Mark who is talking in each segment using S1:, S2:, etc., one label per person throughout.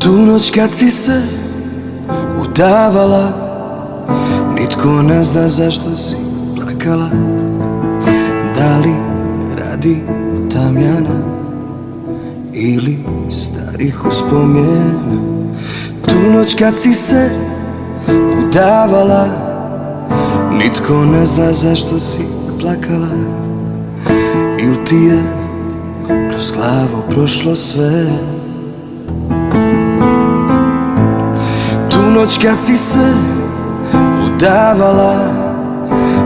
S1: Tu noć kad si se udavala, nitko ne zna zašto si plakala. Da li radi tamjana ili starih uspomena? Tu noć kad si se udavala, nitko ne zna zašto si plakala. Il ti je kroz glavu prošlo sve? Tu noć kad si se udavala,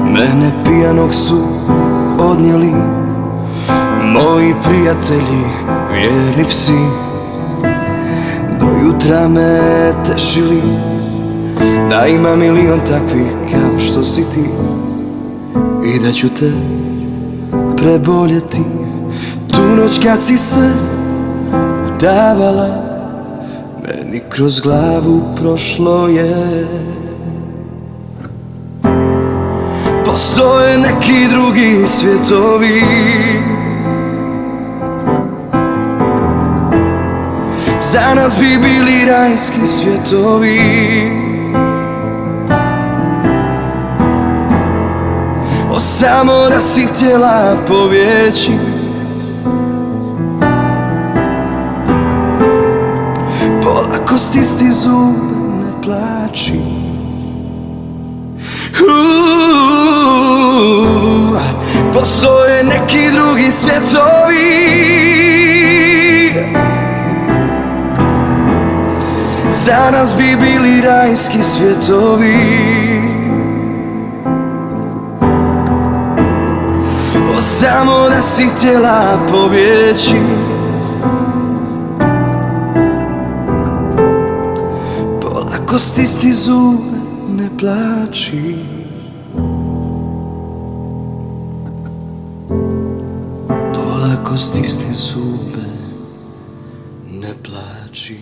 S1: mene pijanog su odnijeli moji prijatelji, vjerni psi. Do jutra me tešili da ima milion takvih kao što si ti i da ću te preboljeti. Tu noć kad si se udavala, meni kroz glavu prošlo je: postoje neki drugi svjetovi, za nas bi bili rajski svjetovi. O, samo da si htjela pobjeći, polako stisni zube, ne plači. Postoje neki drugi svjetovi, za nas bi bili rajski svjetovi. O, samo da si htjela pobjeći, polako stisni zube, ne plači. Polako stisni zube, ne plači.